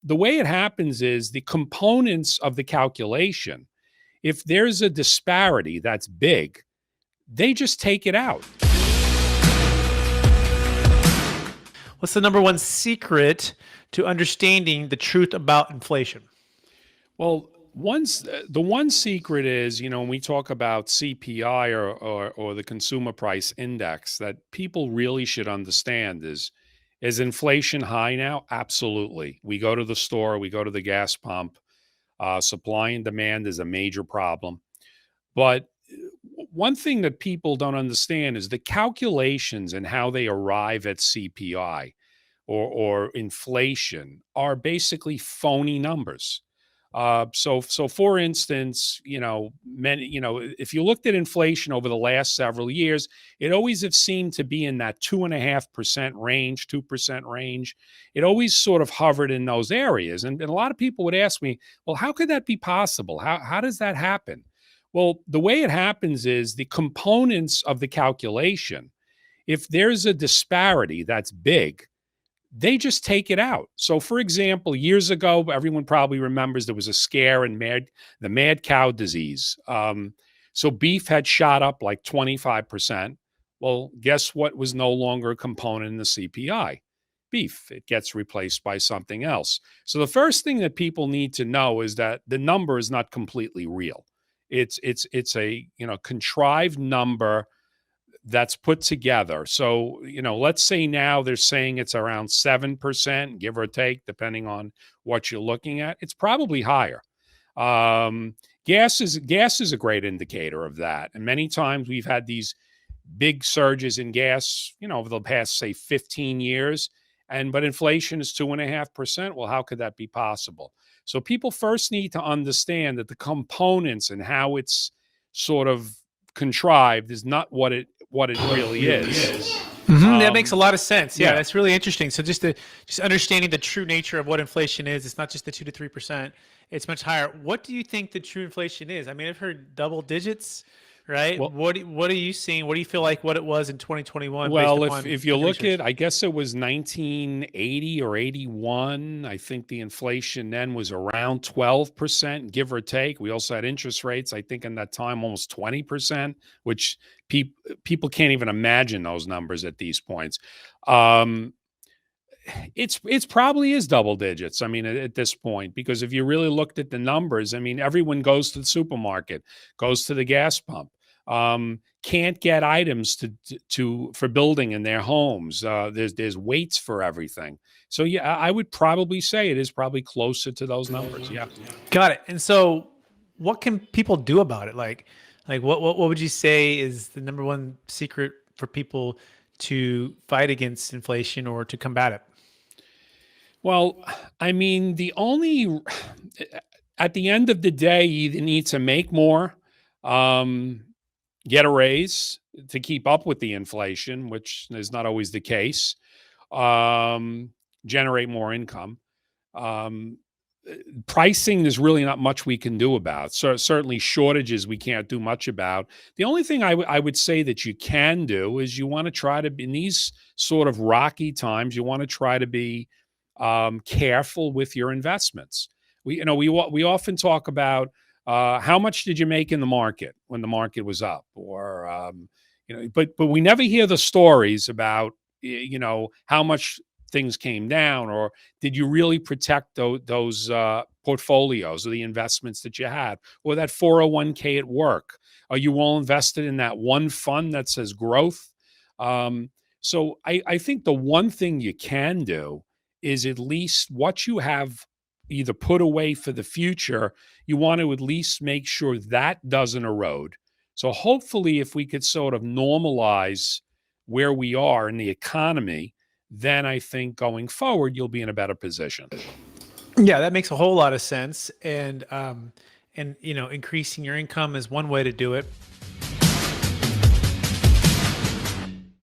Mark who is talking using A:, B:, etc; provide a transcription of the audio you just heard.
A: the way it happens is the components of the calculation, if there's a disparity that's big, they just take it out.
B: What's the number one secret to understanding the truth about inflation?
A: Well, the one secret is, when we talk about CPI or the consumer price index, that people really should understand is inflation high now? Absolutely. We go to the store, we go to the gas pump. Supply and demand is a major problem. But one thing that people don't understand is the calculations and how they arrive at CPI or inflation are basically phony numbers. So for instance, if you looked at inflation over the last several years, it always have seemed to be in that 2.5% range, 2% range. It always sort of hovered in those areas. And a lot of people would ask me, well, how could that be possible? How does that happen? Well, the way it happens is the components of the calculation, if there's a disparity that's big, they just take it out. So, for example, years ago, everyone probably remembers there was a scare in the mad cow disease. So beef had shot up like 25%. Well, guess what was no longer a component in the CPI? Beef. It gets replaced by something else. So the first thing that people need to know is that the number is not completely real. It's a contrived number that's put together. So, let's say now they're saying it's around 7%, give or take, depending on what you're looking at. It's probably higher. Gas is a great indicator of that. And many times we've had these big surges in gas, over the past, say, 15 years. But inflation is 2.5%. Well, how could that be possible? So people first need to understand that the components and how it's sort of contrived is not what it really is.
B: That makes a lot of sense. Yeah, that's really interesting. So just understanding the true nature of what inflation is, it's not just the 2 to 3%, it's much higher. What do you think the true inflation is? I mean, I've heard double digits, right? Well, what are you seeing? What do you feel like what it was in 2021?
A: Well, if you look at, I guess it was 1980 or 81. I think the inflation then was around 12%, give or take. We also had interest rates, I think in that time, almost 20%, which people can't even imagine those numbers at these points. It's probably is double digits. I mean, at this point, because if you really looked at the numbers, I mean, everyone goes to the supermarket, goes to the gas pump, can't get items for building in their homes. There's weights for everything. So yeah, I would probably say it is probably closer to those numbers. Yeah.
B: Got it. And so what can people do about it? Like what would you say is the number one secret for people to fight against inflation or to combat it?
A: Well, I mean, at the end of the day, you either need to make more, get a raise to keep up with the inflation, which is not always the case, generate more income. Pricing, there's really not much we can do about. So certainly shortages we can't do much about. The only thing I would say that you can do is you want to try to, in these sort of rocky times, you want to try to be careful with your investments. We often talk about how much did you make in the market when the market was up, or but we never hear the stories about how much things came down, or did you really protect those portfolios or the investments that you had, or that 401k at work? Are you all invested in that one fund that says growth? So I think the one thing you can do is at least what you have either put away for the future, you want to at least make sure that doesn't erode. So hopefully if we could sort of normalize where we are in the economy, then I think going forward, you'll be in a better position.
B: Yeah, that makes a whole lot of sense. And increasing your income is one way to do it.